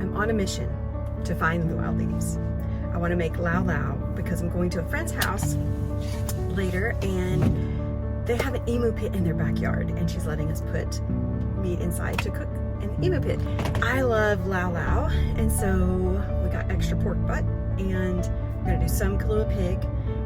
am on a mission to find luau leaves. I want to make laulau because I'm going to a friend's house later and they have an emu pit in their backyard and she's letting us put meat inside to cook in the emu pit. I love laulau, and so we got extra pork butt and I'm going to do some Kalua pig,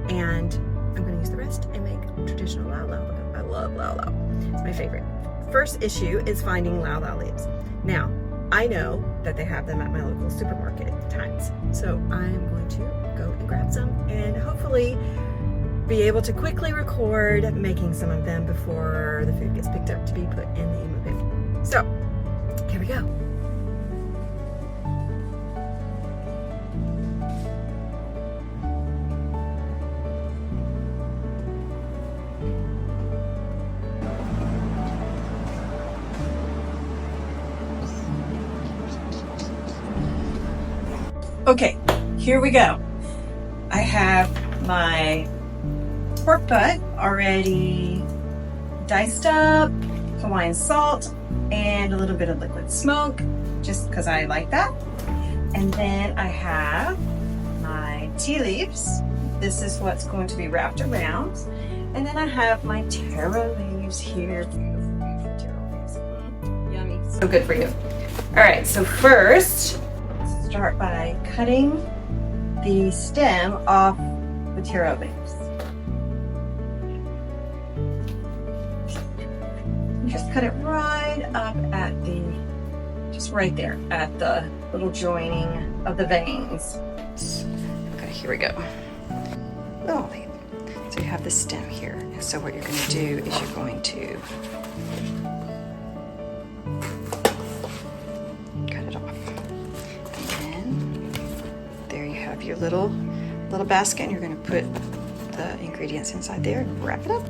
and I'm going to use the rest and make traditional laulau because I love laulau. It's my favorite. First issue is finding laulau leaves. Now, I know that they have them at my local supermarket at times, so I'm going to go and grab some and hopefully be able to quickly record making some of them before the food gets picked up to be put in the emu pit. So, here we go. Okay, here we go. I have my pork butt already diced up, Hawaiian salt, and a little bit of liquid smoke, just because I like that. And then I have my tea leaves. This is what's going to be wrapped around. And then I have my taro leaves here. Beautiful, beautiful taro leaves. Yummy, so good for you. All right, so first, start by cutting the stem off the taro leaves. Just cut it right up at just right there at the little joining of the veins. Okay, here we go. Oh, so you have the stem here. And so what you're going to do is you're going to cut it off. And then there you have your little basket, and you're going to put the ingredients inside there and wrap it up.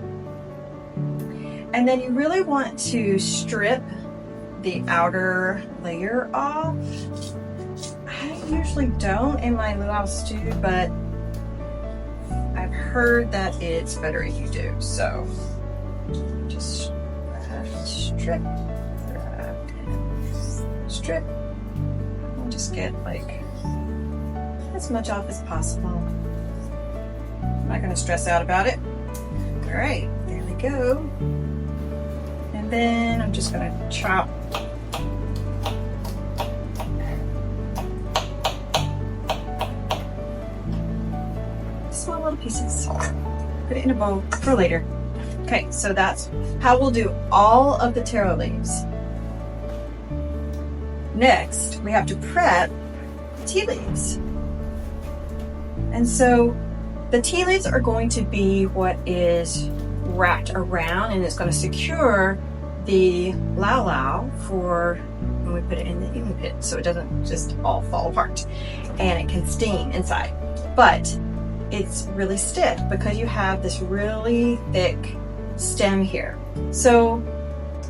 And then you really want to strip the outer layer off. I usually don't in my luau stew, but I've heard that it's better if you do. So just strip, strip, and just get like as much off as possible. I'm not going to stress out about it. All right, there we go. And then I'm just going to chop small little pieces. Put it in a bowl for later. Okay, so that's how we'll do all of the taro leaves. Next, we have to prep tea leaves. And so the tea leaves are going to be what is wrapped around, and it's going to secure the laulau for when we put it in the emu pit, so it doesn't just all fall apart, and it can steam inside. But it's really stiff because you have this really thick stem here. So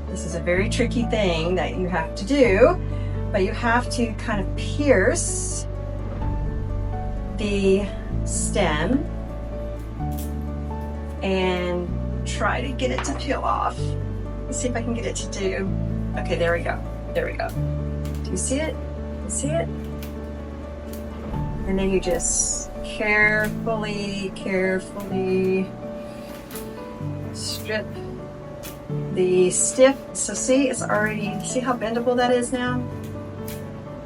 this is a very tricky thing that you have to do, but you have to kind of pierce the stem and try to get it to peel off. Let's see if I can get it to do. Okay, there we go. There we go. Do you see it? You see it? And then you just carefully strip the stiff. So see, it's already, see how bendable that is now?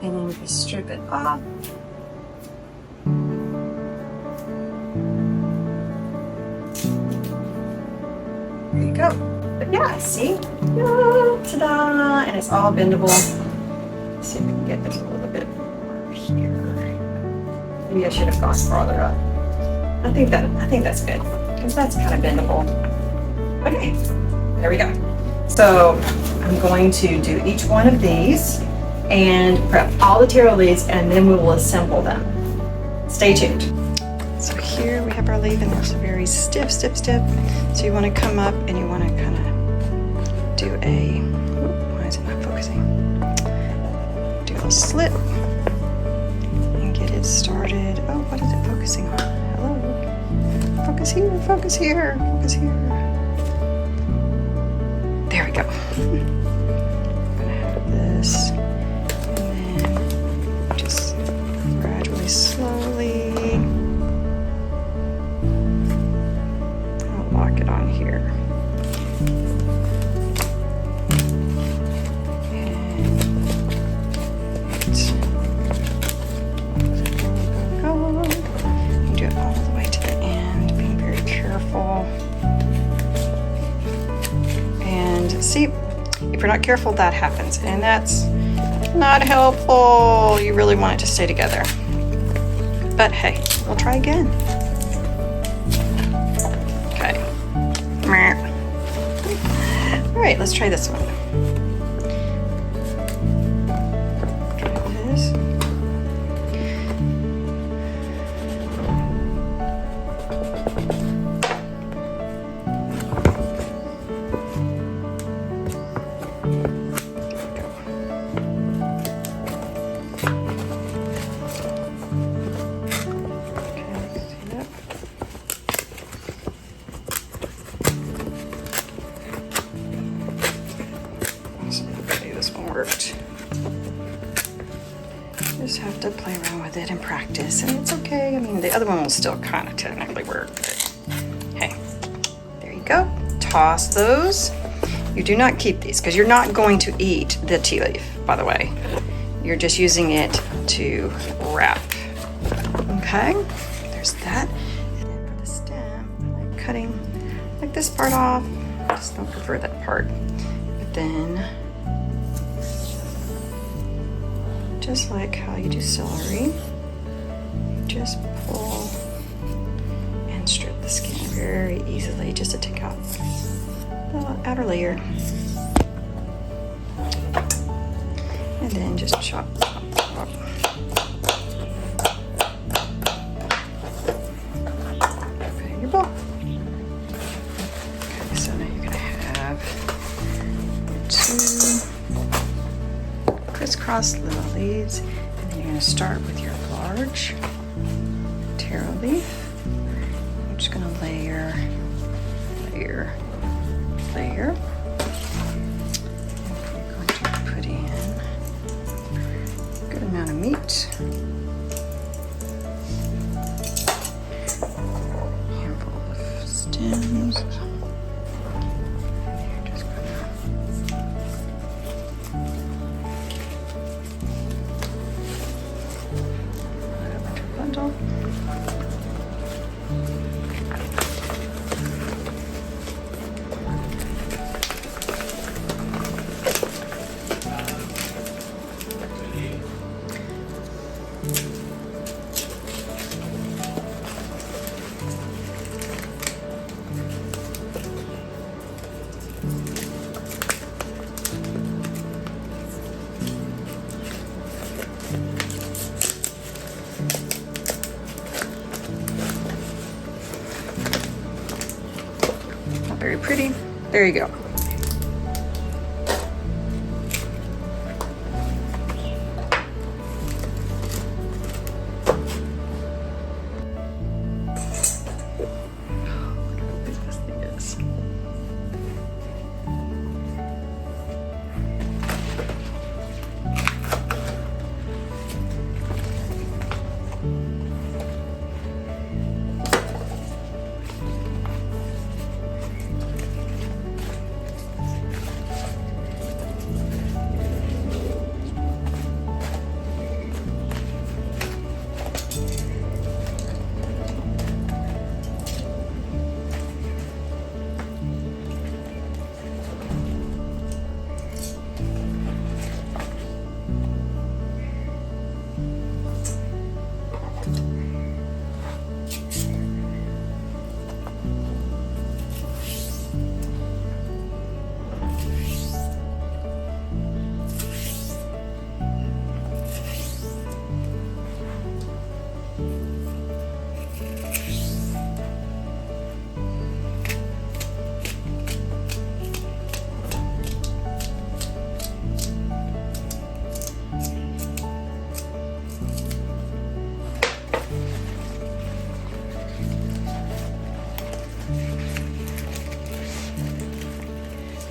And then you strip it off. There you go. But yeah, see? Ta-da! And it's all bendable. Let's see if we can get this a little bit more here. Maybe I should have gone farther up. I think that's good, because that's kind of bendable. Okay, there we go. So I'm going to do each one of these and prep all the taro leaves, and then we will assemble them. Stay tuned. So here we have our leaf, and it's very stiff. So you want to come up and you want to kind of do a, why is it not focusing? Do a slit and get it started. Oh, what is it focusing on? Hello? Focus here, focus here, focus here. There we go. I'm gonna have this, and then Go. You do it all the way to the end, being very careful. And see, if you're not careful, that happens, and that's not helpful. You really want it to stay together. But hey, we'll try again. Okay. All right, let's try this one. Try this. Just have to play around with it and practice, and it's okay. I mean, the other one will still kind of technically work, but hey, there you go. Toss those. You do not keep these because you're not going to eat the tea leaf, by the way. You're just using it to wrap. Okay, there's that. And then for the stem, I like cutting like this part off. I just don't prefer that part. But then, just like how you do celery, you just pull and strip the skin very easily just to take out the outer layer. And then just chop, chop, chop. Okay, your bowl. Okay, so now you're gonna have two crisscross little leaves, and then you're going to start with your large taro leaf. I'm just going to layer, layer, layer. And we're going to put in a good amount of meat. A handful of stems. Very pretty. There you go.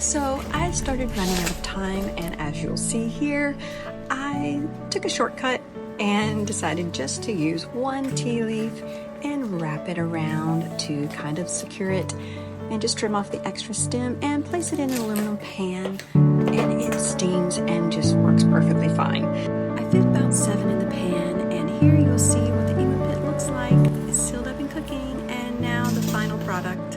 So I started running out of time, and as you'll see here, I took a shortcut and decided just to use one tea leaf and wrap it around to kind of secure it, and just trim off the extra stem and place it in an aluminum pan, and it steams and just works perfectly fine. I feel 7 in the pan, and here you'll see what the emu pit looks like. It's sealed up and cooking, and now the final product.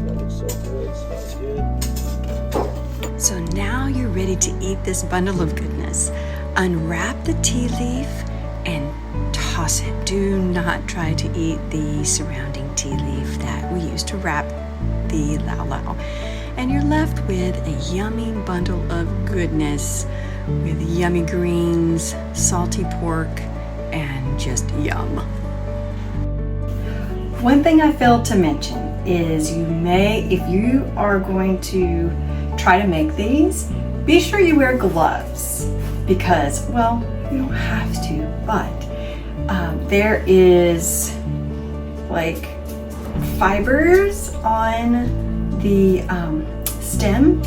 That looks so good, smells good. So now you're ready to eat this bundle of goodness. Unwrap the tea leaf and toss it. Do not try to eat the surrounding tea leaf that we used to wrap the laulau. And you're left with a yummy bundle of goodness with yummy greens, salty pork, and just yum. One thing I failed to mention is you may, if you are going to try to make these, be sure you wear gloves because, well, you don't have to, but there is like fibers on the stem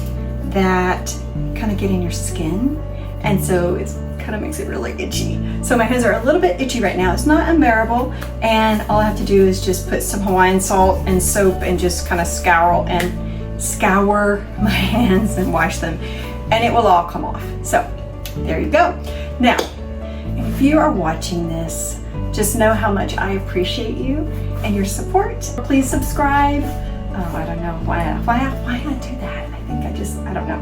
that kind of get in your skin, and so it's kind of makes it really itchy. So my hands are a little bit itchy right now. It's not unbearable, and all I have to do is just put some Hawaiian salt and soap and just kind of scour my hands and wash them, and it will all come off. So there you go. Now, if you are watching this, just know how much I appreciate you and your support. Please subscribe. Oh, I don't know why I do that. I think I don't know.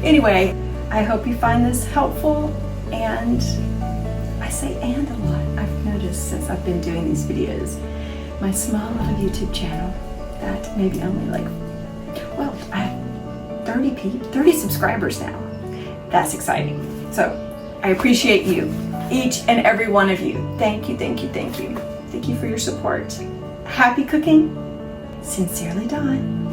Anyway, I hope you find this helpful, and I say "and" a lot. I've noticed since I've been doing these videos, my small little YouTube channel that maybe only like, well, I have 30 subscribers now. That's exciting. So I appreciate you, each and every one of you. Thank you, thank you, thank you. Thank you for your support. Happy cooking. Sincerely, Dawn.